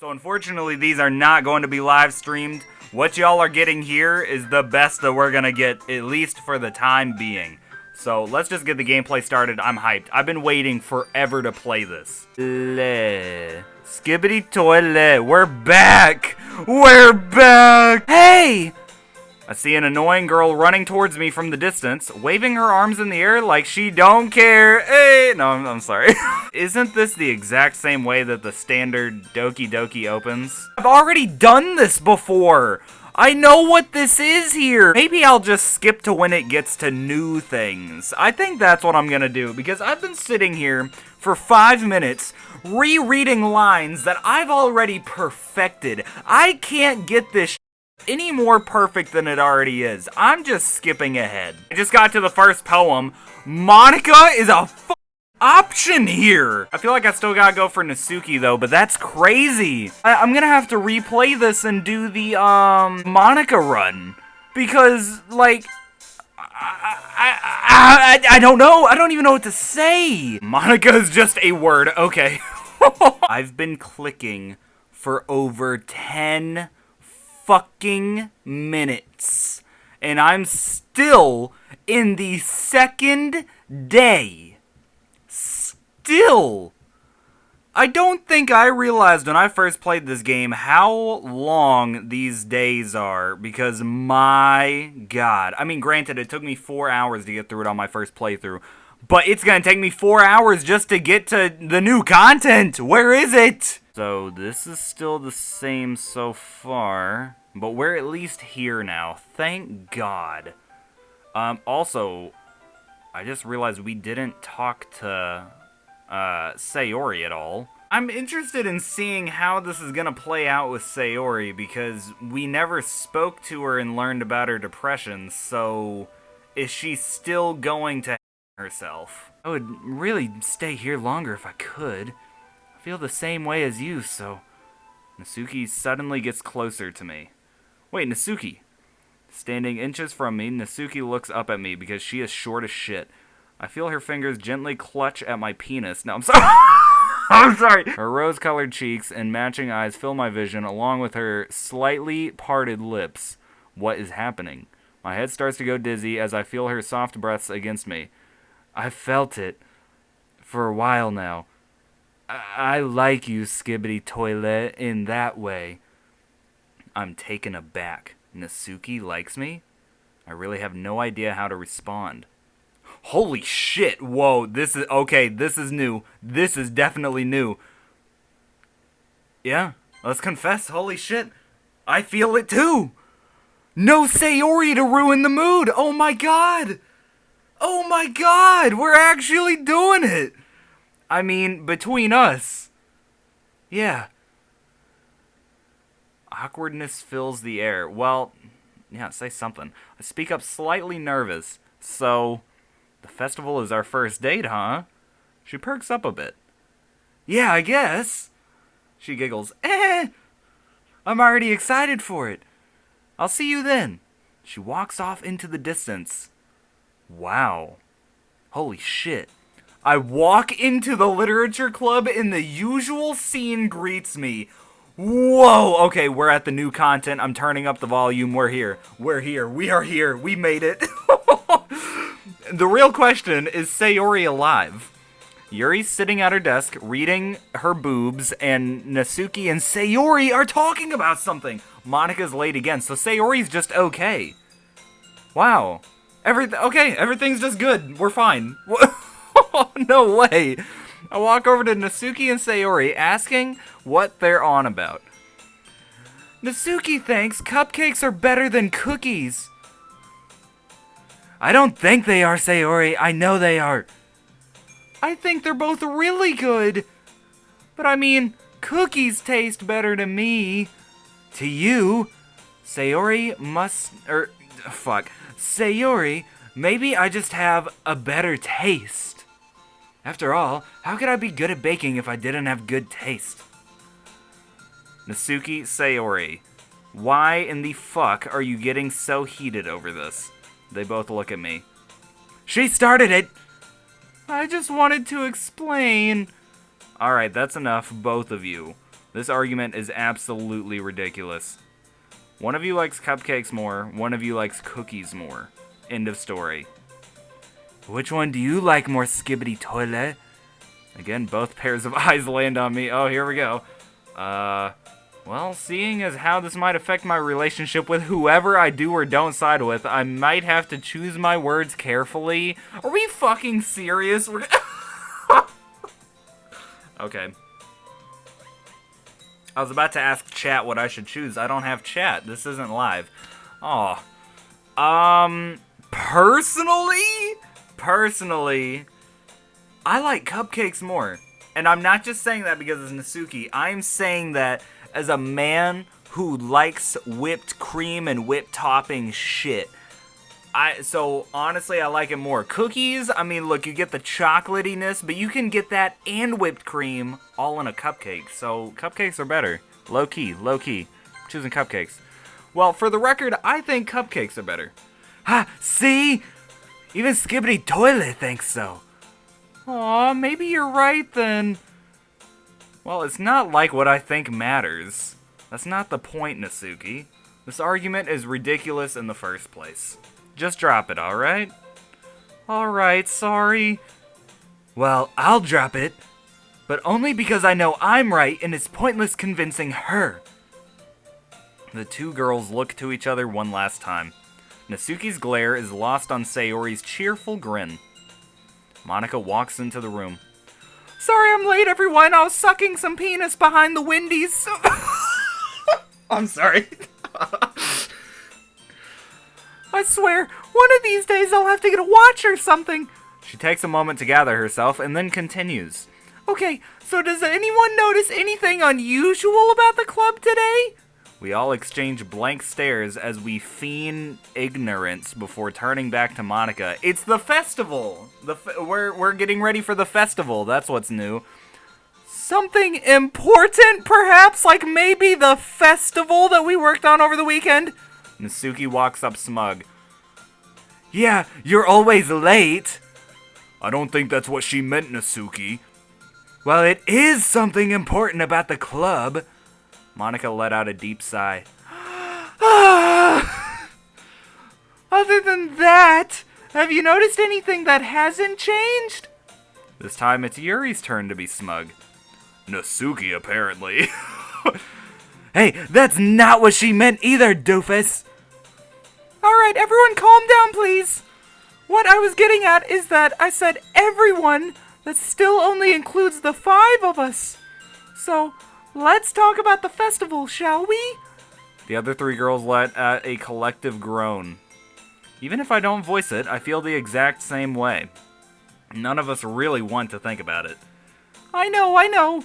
So unfortunately, these are not going to be live streamed. What y'all are getting here is the best that we're gonna get, at least for the time being. So let's just get the gameplay started. I'm hyped. I've been waiting forever to play this. Skibbity toilet. We're back. We're back. Hey! I see an annoying girl running towards me from the distance, waving her arms in the air like she don't care. Hey! No, I'm sorry. Isn't this the exact same way that the standard Doki Doki opens? I've already done this before! I know what this is here! Maybe I'll just skip to when it gets to new things. I think that's what I'm gonna do, because I've been sitting here for 5 minutes rereading lines that I've already perfected. I can't get this any more perfect than it already is. I'm just skipping ahead. I just got to the first poem. Monica is a option here. I feel like I still gotta go for Natsuki though, but that's crazy. I'm gonna have to replay this and do the Monica run because like I don't know. I don't even know what to say. Monica is just a word. Okay. I've been clicking for over 10 fucking minutes, and I'm still in the second day. Still. I don't think I realized when I first played this game how long these days are, because my god. I mean, granted, it took me 4 hours to get through it on my first playthrough, but it's gonna take me 4 hours just to get to the new content. Where is it? So this is still the same so far, but we're at least here now. Thank God. Also, I just realized we didn't talk to Sayori at all. I'm interested in seeing how this is gonna play out with Sayori, because we never spoke to her and learned about her depression, so is she still going to herself? I would really stay here longer if I could. I feel the same way as you, so... Natsuki suddenly gets closer to me. Wait, Natsuki. Standing inches from me, Natsuki looks up at me because she is short as shit. I feel her fingers gently clutch at my penis. No, I'm sorry. I'm sorry. Her rose-colored cheeks and matching eyes fill my vision, along with her slightly parted lips. What is happening? My head starts to go dizzy as I feel her soft breaths against me. I've felt it for a while now. I like you, Skibbity Toilet, in that way. I'm taken aback. Natsuki likes me? I really have no idea how to respond. Holy shit! Whoa, this is... Okay, this is new. This is definitely new. Yeah, let's confess. Holy shit. I feel it too! No Sayori to ruin the mood! Oh my god! Oh my god! We're actually doing it! I mean, between us. Yeah. Awkwardness fills the air. Well, yeah, say something. I speak up slightly nervous. So, the festival is our first date, huh? She perks up a bit. Yeah, I guess. She giggles. I'm already excited for it. I'll see you then. She walks off into the distance. Wow. Holy shit. I walk into the literature club and the usual scene greets me. Whoa! Okay, we're at the new content. I'm turning up the volume. We're here. We're here. We are here. We made it. The real question is Sayori alive? Yuri's sitting at her desk, reading her boobs, and Natsuki and Sayori are talking about something. Monica's late again, so Sayori's just okay. Wow. Okay, everything's just good. We're fine. No way. I walk over to Natsuki and Sayori, asking what they're on about. Natsuki thinks cupcakes are better than cookies. I don't think they are, Sayori. I know they are. I think they're both really good. But I mean, cookies taste better to me. To you, Sayori Sayori, maybe I just have a better taste. After all, how could I be good at baking if I didn't have good taste? Natsuki, Sayori, why in the fuck are you getting so heated over this? They both look at me. She started it! I just wanted to explain. Alright, that's enough, both of you. This argument is absolutely ridiculous. One of you likes cupcakes more, one of you likes cookies more. End of story. Which one do you like more, Skibbity Toilet? Again, both pairs of eyes land on me. Oh, here we go. Well, seeing as how this might affect my relationship with whoever I do or don't side with, I might have to choose my words carefully. Are we fucking serious? Okay. I was about to ask chat what I should choose. I don't have chat. This isn't live. Aw. Personally, I like cupcakes more. And I'm not just saying that because it's Natsuki. I'm saying that as a man who likes whipped cream and whipped topping shit. So honestly, I like it more. Cookies, I mean, look, you get the chocolatiness, but you can get that and whipped cream all in a cupcake. So cupcakes are better. Low key. Choosing cupcakes. Well, for the record, I think cupcakes are better. Ha! See? Even Skibbity Toilet thinks so. Aw, maybe you're right then. Well, it's not like what I think matters. That's not the point, Natsuki. This argument is ridiculous in the first place. Just drop it, alright? Alright, sorry. Well, I'll drop it. But only because I know I'm right and it's pointless convincing her. The two girls look to each other one last time. Natsuki's glare is lost on Sayori's cheerful grin. Monika walks into the room. Sorry I'm late, everyone. I was sucking some penis behind the Wendy's. I'm sorry. I swear, one of these days I'll have to get a watch or something. She takes a moment to gather herself and then continues. Okay, so does anyone notice anything unusual about the club today? We all exchange blank stares as we feign ignorance before turning back to Monika. It's the festival! We're getting ready for the festival, that's what's new. Something important, perhaps? Like maybe the festival that we worked on over the weekend? Natsuki walks up smug. Yeah, you're always late. I don't think that's what she meant, Natsuki. Well, it is something important about the club. Monika let out a deep sigh. Other than that, have you noticed anything that hasn't changed? This time it's Yuri's turn to be smug. Natsuki, apparently. Hey, that's not what she meant either, doofus. Alright, everyone calm down, please. What I was getting at is that I said everyone. That still only includes the 5 of us. So, let's talk about the festival, shall we? The other 3 girls let out a collective groan. Even if I don't voice it, I feel the exact same way. None of us really want to think about it. I know.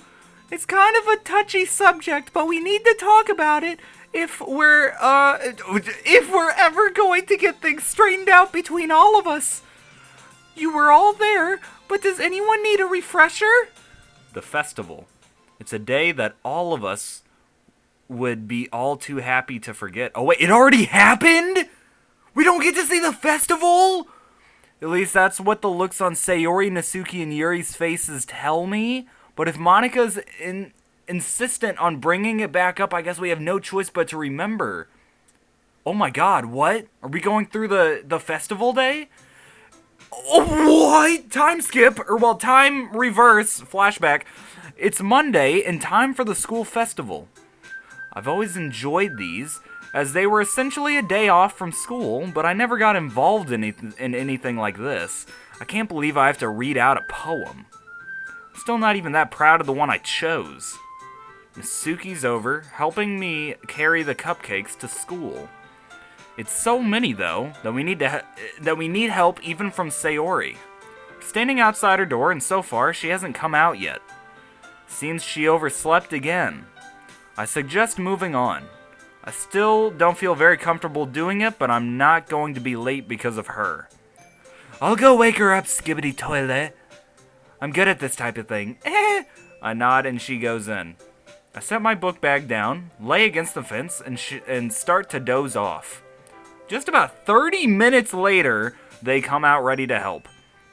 It's kind of a touchy subject, but we need to talk about it if we're ever going to get things straightened out between all of us. You were all there, but does anyone need a refresher? The festival. It's a day that all of us would be all too happy to forget. Oh wait, it already happened? We don't get to see the festival? At least that's what the looks on Sayori, Natsuki, and Yuri's faces tell me. But if Monika's insistent on bringing it back up, I guess we have no choice but to remember. Oh my god, what? Are we going through the festival day? Oh, what? Time skip, time reverse, flashback. It's Monday and time for the school festival. I've always enjoyed these, as they were essentially a day off from school, but I never got involved in anything like this. I can't believe I have to read out a poem. I'm still not even that proud of the one I chose. Natsuki's over, helping me carry the cupcakes to school. It's so many, though, that we need help even from Sayori. Standing outside her door, and so far, she hasn't come out yet. Seems she overslept again. I suggest moving on. I still don't feel very comfortable doing it, but I'm not going to be late because of her. I'll go wake her up, Skibbity Toilet. I'm good at this type of thing. I nod and she goes in. I set my book bag down, lay against the fence, and start to doze off. Just about 30 minutes later, they come out ready to help.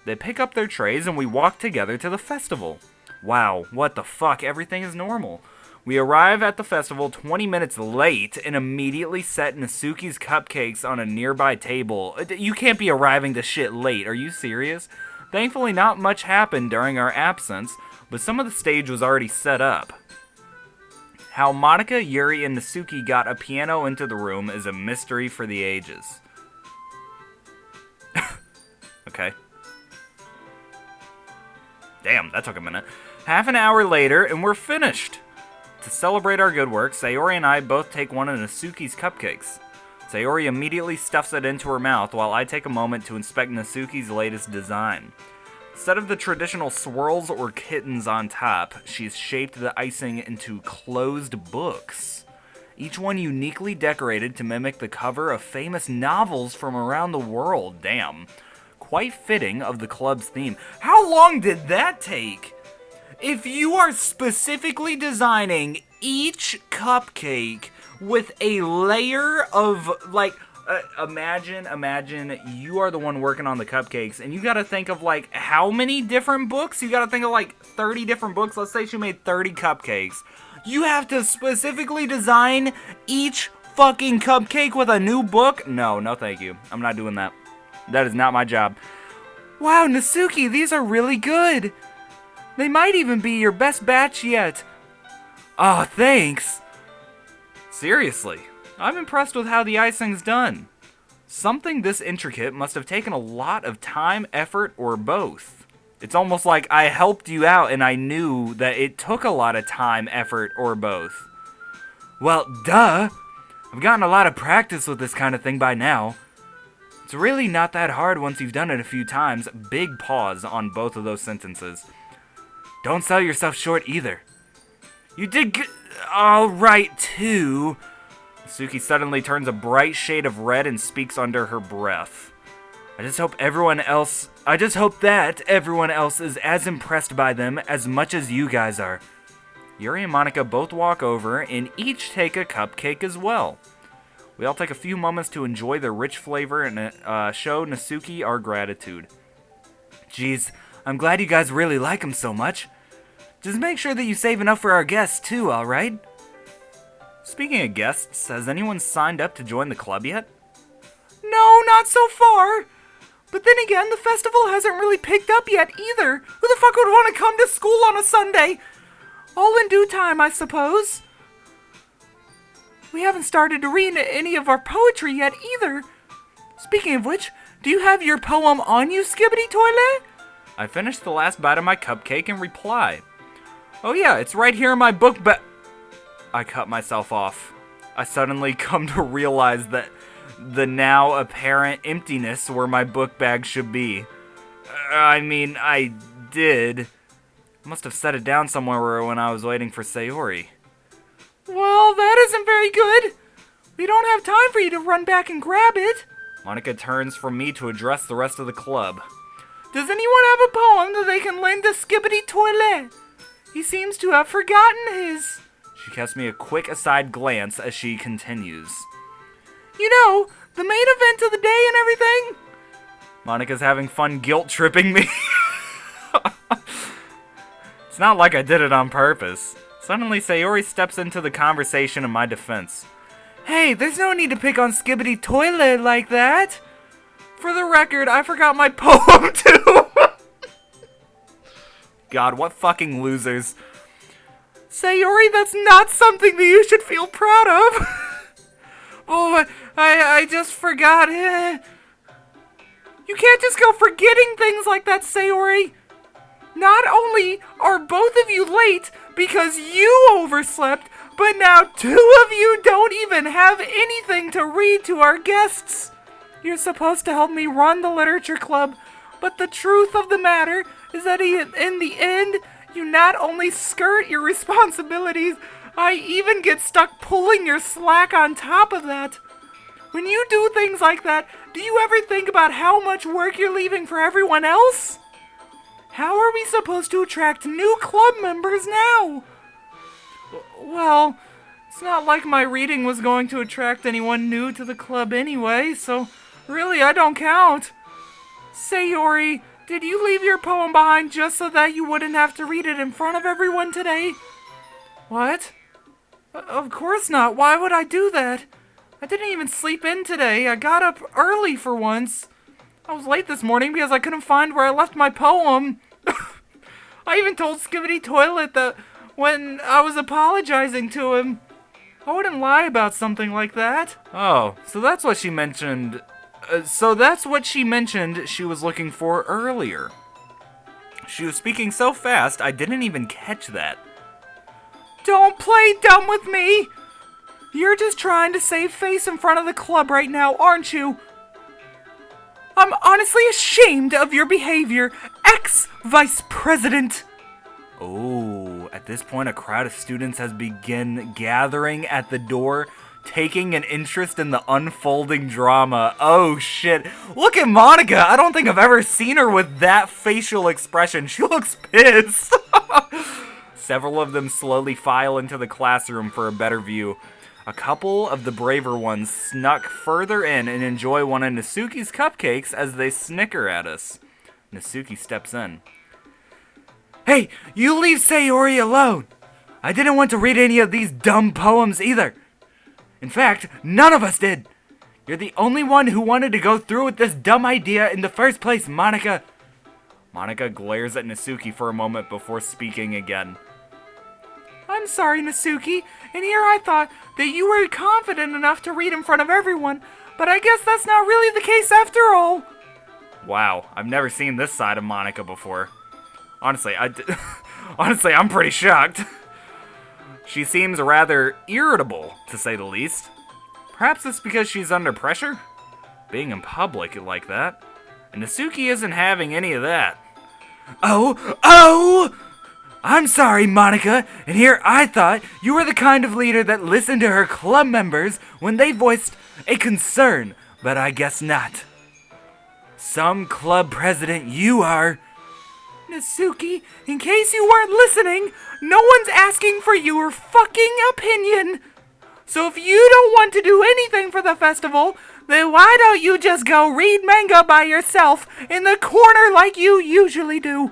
They pick up their trays and we walk together to the festival. Wow, what the fuck, everything is normal. We arrive at the festival 20 minutes late and immediately set Natsuki's cupcakes on a nearby table. You can't be arriving to shit late, are you serious? Thankfully, not much happened during our absence, but some of the stage was already set up. How Monika, Yuri, and Natsuki got a piano into the room is a mystery for the ages. Okay. Damn, that took a minute. Half an hour later, and we're finished. To celebrate our good work, Sayori and I both take one of Natsuki's cupcakes. Sayori immediately stuffs it into her mouth while I take a moment to inspect Natsuki's latest design. Instead of the traditional swirls or kittens on top, she's shaped the icing into closed books. Each one uniquely decorated to mimic the cover of famous novels from around the world. Damn. Quite fitting of the club's theme. How long did that take? If you are specifically designing each cupcake with a layer of, like, imagine you are the one working on the cupcakes, and you gotta think of, like, how many different books? You gotta think of, like, 30 different books. Let's say she made 30 cupcakes. You have to specifically design each fucking cupcake with a new book? No, thank you. I'm not doing that. That is not my job. Wow, Natsuki, these are really good. They might even be your best batch yet. Oh, thanks. Seriously, I'm impressed with how the icing's done. Something this intricate must have taken a lot of time, effort, or both. It's almost like I helped you out and I knew that it took a lot of time, effort, or both. Well, duh. I've gotten a lot of practice with this kind of thing by now. It's really not that hard once you've done it a few times. Big pause on both of those sentences. Don't sell yourself short either. You did good. All right, too. Suki suddenly turns a bright shade of red and speaks under her breath. I just hope that everyone else is as impressed by them as much as you guys are. Yuri and Monika both walk over and each take a cupcake as well. We all take a few moments to enjoy their rich flavor and show Natsuki our gratitude. Geez, I'm glad you guys really like them so much. Just make sure that you save enough for our guests too, alright? Speaking of guests, has anyone signed up to join the club yet? No, not so far. But then again, the festival hasn't really picked up yet either. Who the fuck would want to come to school on a Sunday? All in due time, I suppose. We haven't started to read any of our poetry yet either. Speaking of which, do you have your poem on you, Skibbity Toilet? I finish the last bite of my cupcake and reply. Oh yeah, it's right here in my book I cut myself off. I suddenly come to realize that the now apparent emptiness where my book bag should be. I mean, I did. I must have set it down somewhere when I was waiting for Sayori. Well, that isn't very good. We don't have time for you to run back and grab it. Monika turns from me to address the rest of the club. Does anyone have a poem that they can lend to Skibbity Toilet? He seems to have forgotten his. She casts me a quick aside glance as she continues. You know, the main event of the day and everything? Monika's having fun guilt-tripping me. It's not like I did it on purpose. Suddenly, Sayori steps into the conversation in my defense. Hey, there's no need to pick on Skibbity Toilet like that. For the record, I forgot my poem too. God, what fucking losers. Sayori, that's not something that you should feel proud of. Oh, I just forgot. You can't just go forgetting things like that, Sayori. Not only are both of you late because you overslept, but now two of you don't even have anything to read to our guests. You're supposed to help me run the literature club, but the truth of the matter is that in the end, you not only skirt your responsibilities, I even get stuck pulling your slack on top of that. When you do things like that, do you ever think about how much work you're leaving for everyone else? How are we supposed to attract new club members now? Well, it's not like my reading was going to attract anyone new to the club anyway, so really I don't count. Sayori, did you leave your poem behind just so that you wouldn't have to read it in front of everyone today? What? Of course not. Why would I do that? I didn't even sleep in today. I got up early for once. I was late this morning because I couldn't find where I left my poem. I even told Skibbity Toilet that when I was apologizing to him. I wouldn't lie about something like that. Oh, so that's what she mentioned. She was looking for earlier. She was speaking so fast, I didn't even catch that. Don't play dumb with me! You're just trying to save face in front of the club right now, aren't you? I'm honestly ashamed of your behavior, ex-vice president. Oh, at this point, a crowd of students has begun gathering at the door, taking an interest in the unfolding drama. Oh shit. Look at Monica. I don't think I've ever seen her with that facial expression. She looks pissed. Several of them slowly file into the classroom for a better view. A couple of the braver ones snuck further in and enjoy one of Nasuki's cupcakes as they snicker at us. Nasuki steps in. Hey, you leave Sayori alone! I didn't want to read any of these dumb poems either. In fact, none of us did. You're the only one who wanted to go through with this dumb idea in the first place, Monica. Monica glares at Nasuki for a moment before speaking again. I'm sorry, Nasuki, and here I thought that you were confident enough to read in front of everyone, but I guess that's not really the case after all. Wow, I've never seen this side of Monica before. Honestly, I'm pretty shocked. She seems rather irritable, to say the least. Perhaps it's because she's under pressure? Being in public like that. And Nasuki isn't having any of that. Oh! I'm sorry, Monica, and here I thought you were the kind of leader that listened to her club members when they voiced a concern, but I guess not. Some club president you are. Nasuki, in case you weren't listening, no one's asking for your fucking opinion. So if you don't want to do anything for the festival, then why don't you just go read manga by yourself in the corner like you usually do?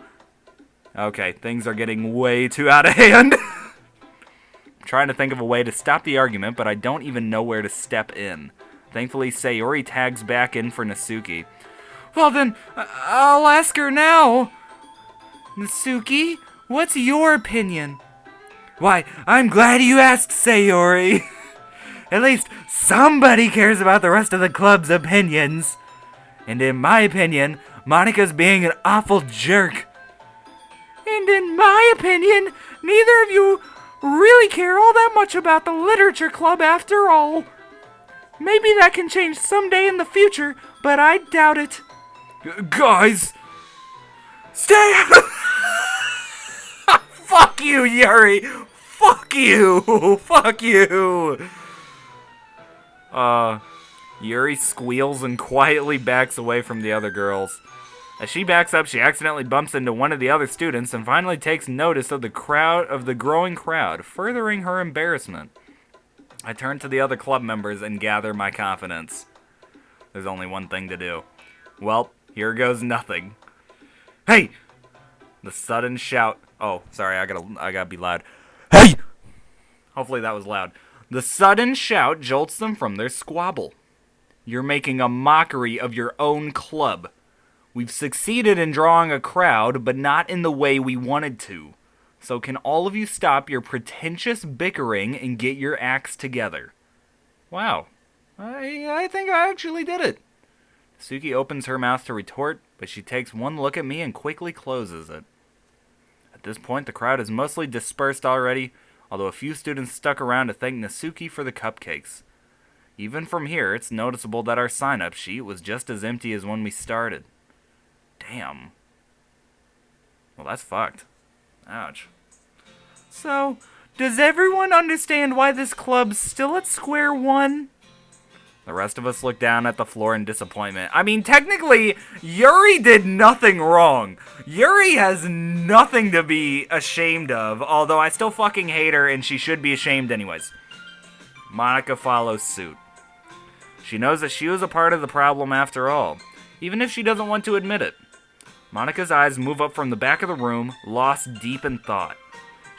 Okay, things are getting way too out of hand. I'm trying to think of a way to stop the argument, but I don't even know where to step in. Thankfully, Sayori tags back in for Nasuki. Well then, I'll ask her now. Nasuki, what's your opinion? Why, I'm glad you asked, Sayori. At least somebody cares about the rest of the club's opinions. And in my opinion, Monica's being an awful jerk. And in my opinion, neither of you really care all that much about the literature club after all. Maybe that can change someday in the future, but I doubt it. Guys, stay out of... Fuck you, Yuri! Fuck you! Fuck you! Yuri squeals and quietly backs away from the other girls. As she backs up, she accidentally bumps into one of the other students and finally takes notice of the growing crowd, furthering her embarrassment. I turn to the other club members and gather my confidence. There's only one thing to do. Well, here goes nothing. Hey! The sudden shout. Oh, sorry, I gotta be loud. Hey! Hopefully that was loud. The sudden shout jolts them from their squabble. You're making a mockery of your own club. We've succeeded in drawing a crowd, but not in the way we wanted to. So can all of you stop your pretentious bickering and get your acts together? Wow. I think I actually did it. Suki opens her mouth to retort, but she takes one look at me and quickly closes it. At this point, the crowd is mostly dispersed already, although a few students stuck around to thank Nasuki for the cupcakes. Even from here, it's noticeable that our sign-up sheet was just as empty as when we started. Damn. Well, that's fucked. Ouch. So, does everyone understand why this club's still at square one? The rest of us look down at the floor in disappointment. I mean, technically, Yuri did nothing wrong. Yuri has nothing to be ashamed of, although I still fucking hate her and she should be ashamed anyways. Monica follows suit. She knows that she was a part of the problem after all, even if she doesn't want to admit it. Monica's eyes move up from the back of the room, lost deep in thought.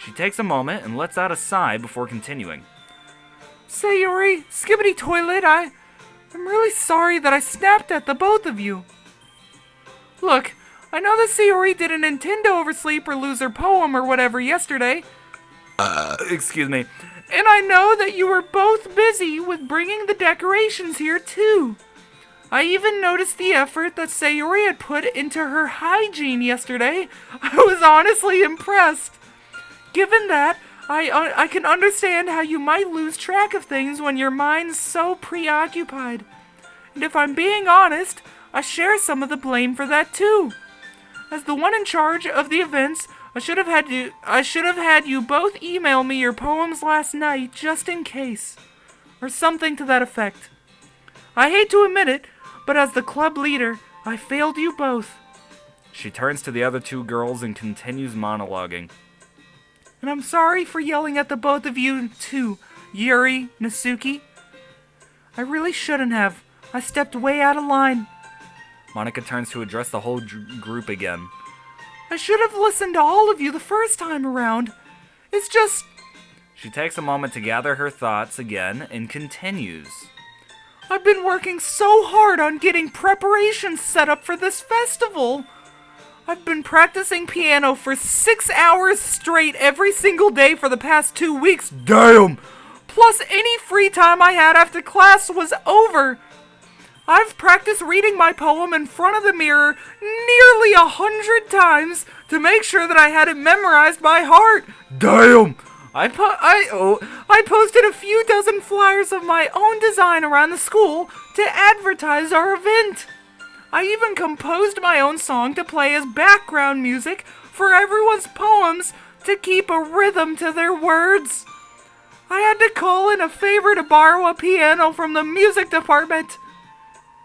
She takes a moment and lets out a sigh before continuing. Sayori, Skibbity Toilet, I'm really sorry that I snapped at the both of you. Look, I know that Sayori did a Nintendo oversleep or lose her poem or whatever yesterday. Excuse me. And I know that you were both busy with bringing the decorations here, too. I even noticed the effort that Sayori had put into her hygiene yesterday. I was honestly impressed. Given that, I can understand how you might lose track of things when your mind's so preoccupied. And if I'm being honest, I share some of the blame for that too. As the one in charge of the events, I should have had you both email me your poems last night just in case. Or something to that effect. I hate to admit it, but as the club leader, I failed you both. She turns to the other two girls and continues monologuing. And I'm sorry for yelling at the both of you, too, Yuri, Natsuki. I really shouldn't have. I stepped way out of line. Monika turns to address the whole group again. I should have listened to all of you the first time around. It's just... She takes a moment to gather her thoughts again and continues. I've been working so hard on getting preparations set up for this festival. I've been practicing piano for 6 hours straight every single day for the past 2 weeks. Damn! Plus any free time I had after class was over. I've practiced reading my poem in front of the mirror nearly 100 times to make sure that I had it memorized by heart. Damn! I posted a few dozen flyers of my own design around the school to advertise our event. I even composed my own song to play as background music for everyone's poems to keep a rhythm to their words. I had to call in a favor to borrow a piano from the music department.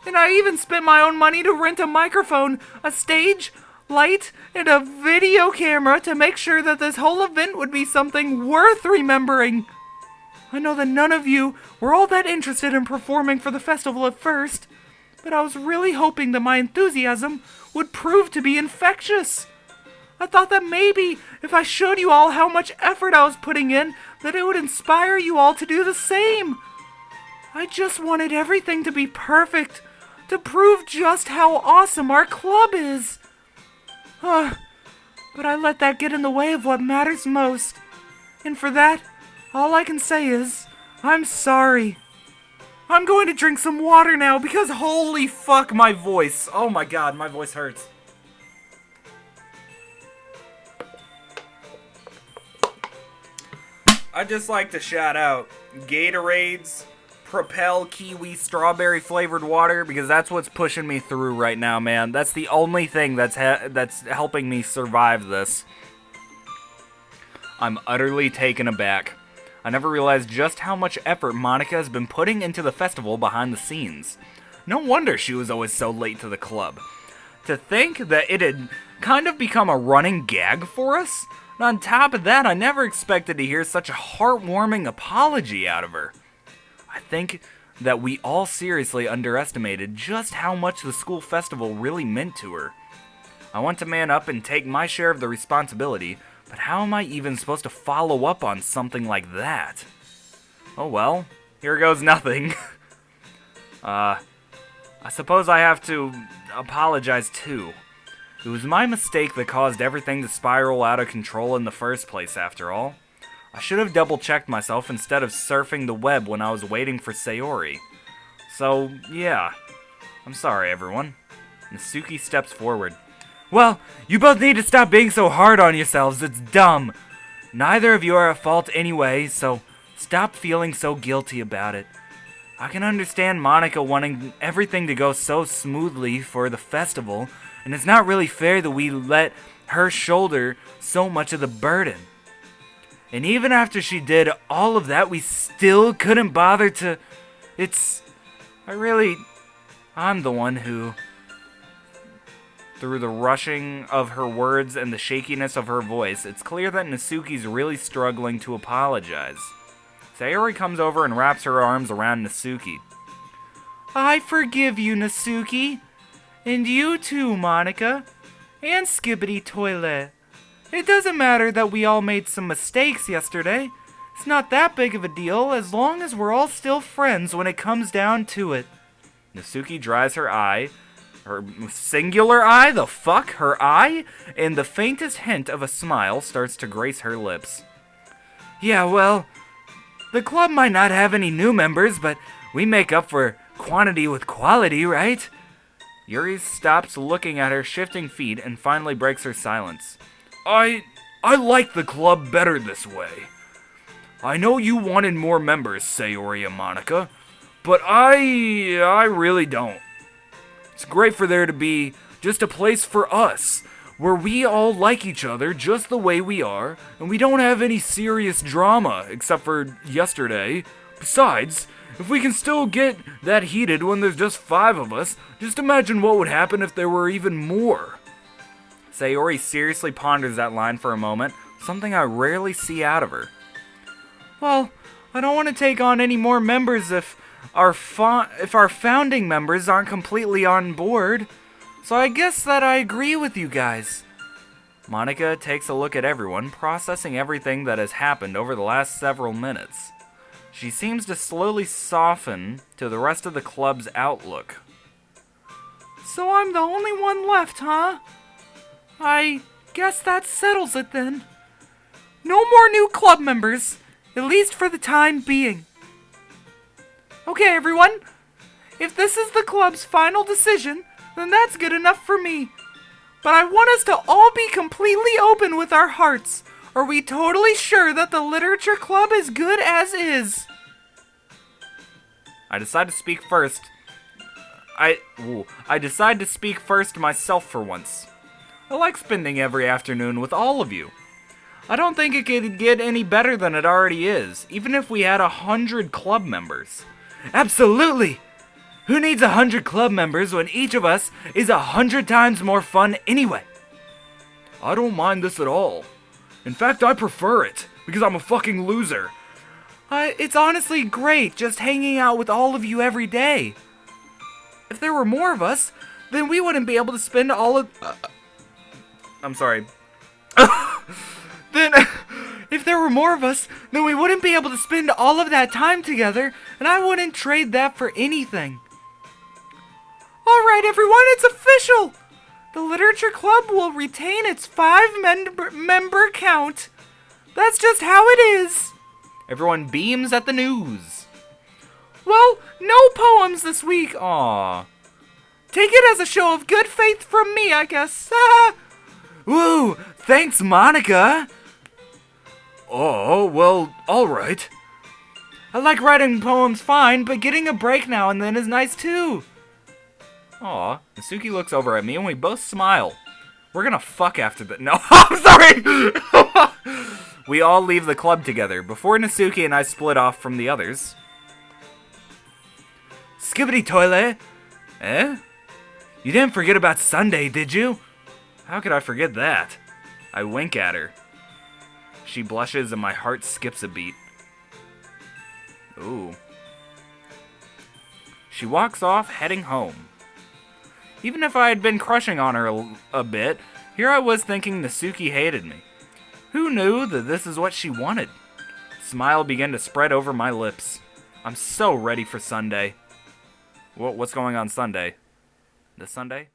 And I even spent my own money to rent a microphone, a stage, light, and a video camera to make sure that this whole event would be something worth remembering. I know that none of you were all that interested in performing for the festival at first, but I was really hoping that my enthusiasm would prove to be infectious. I thought that maybe if I showed you all how much effort I was putting in, that it would inspire you all to do the same. I just wanted everything to be perfect, to prove just how awesome our club is. But I let that get in the way of what matters most. And for that, all I can say is, I'm sorry. I'm going to drink some water now because holy fuck, my voice. Oh my god, my voice hurts. I'd just like to shout out Gatorade's Propel Kiwi Strawberry Flavored Water because that's what's pushing me through right now, man. That's the only thing that's helping me survive this. I'm utterly taken aback. I never realized just how much effort Monika has been putting into the festival behind the scenes. No wonder she was always so late to the club. To think that it had kind of become a running gag for us, and on top of that, I never expected to hear such a heartwarming apology out of her. I think that we all seriously underestimated just how much the school festival really meant to her. I want to man up and take my share of the responsibility, but how am I even supposed to follow up on something like that? Oh well, here goes nothing. I suppose I have to apologize too. It was my mistake that caused everything to spiral out of control in the first place, after all. I should have double-checked myself instead of surfing the web when I was waiting for Sayori. So, yeah. I'm sorry, everyone. Natsuki steps forward. Well, you both need to stop being so hard on yourselves. It's dumb. Neither of you are at fault anyway, so stop feeling so guilty about it. I can understand Monika wanting everything to go so smoothly for the festival, and it's not really fair that we let her shoulder so much of the burden. And even after she did all of that, we still couldn't bother to... I'm the one who... Through the rushing of her words and the shakiness of her voice, it's clear that Natsuki's really struggling to apologize. Sayori comes over and wraps her arms around Natsuki. I forgive you, Natsuki. And you too, Monika. And Skibbity Toilet. It doesn't matter that we all made some mistakes yesterday. It's not that big of a deal as long as we're all still friends when it comes down to it. Natsuki dries her eye. Her singular eye? The fuck? Her eye? And the faintest hint of a smile starts to grace her lips. Yeah, well, the club might not have any new members, but we make up for quantity with quality, right? Yuri stops looking at her shifting feet and finally breaks her silence. I like the club better this way. I know you wanted more members, Sayori and Monica, but I really don't. It's great for there to be just a place for us, where we all like each other just the way we are, and we don't have any serious drama, except for yesterday. Besides, if we can still get that heated when there's just 5 of us, just imagine what would happen if there were even more. Sayori seriously ponders that line for a moment, something I rarely see out of her. Well, I don't want to take on any more members if our founding members aren't completely on board. So I guess that I agree with you guys. Monica takes a look at everyone, processing everything that has happened over the last several minutes. She seems to slowly soften to the rest of the club's outlook. So I'm the only one left, huh? I guess that settles it then. No more new club members, at least for the time being. Okay, everyone. If this is the club's final decision, then that's good enough for me. But I want us to all be completely open with our hearts. Are we totally sure that the literature club is good as is? I decide to speak first. I decide to speak first myself for once. I like spending every afternoon with all of you. I don't think it could get any better than it already is, even if we had 100 club members. Absolutely! Who needs 100 club members when each of us is 100 times more fun anyway? I don't mind this at all. In fact, I prefer it, because I'm a fucking loser. It's honestly great just hanging out with all of you every day. If there were more of us, then we wouldn't be able to spend all of... I'm sorry. If there were more of us, then we wouldn't be able to spend all of that time together, and I wouldn't trade that for anything. Alright everyone, it's official! The Literature Club will retain its 5-member count. That's just how it is. Everyone beams at the news. Well, no poems this week. Aww. Take it as a show of good faith from me, I guess. Woo, thanks, Monica. Oh, well, alright. I like writing poems fine, but getting a break now and then is nice too. Aw, Natsuki looks over at me and we both smile. We're gonna fuck after the- No, I'm sorry! We all leave the club together before Natsuki and I split off from the others. Skibbity toilet! Eh? You didn't forget about Sunday, did you? How could I forget that? I wink at her. She blushes and my heart skips a beat. Ooh. She walks off, heading home. Even if I had been crushing on her a bit, here I was thinking Natsuki hated me. Who knew that this is what she wanted? Smile began to spread over my lips. I'm so ready for Sunday. What's going on Sunday? This Sunday?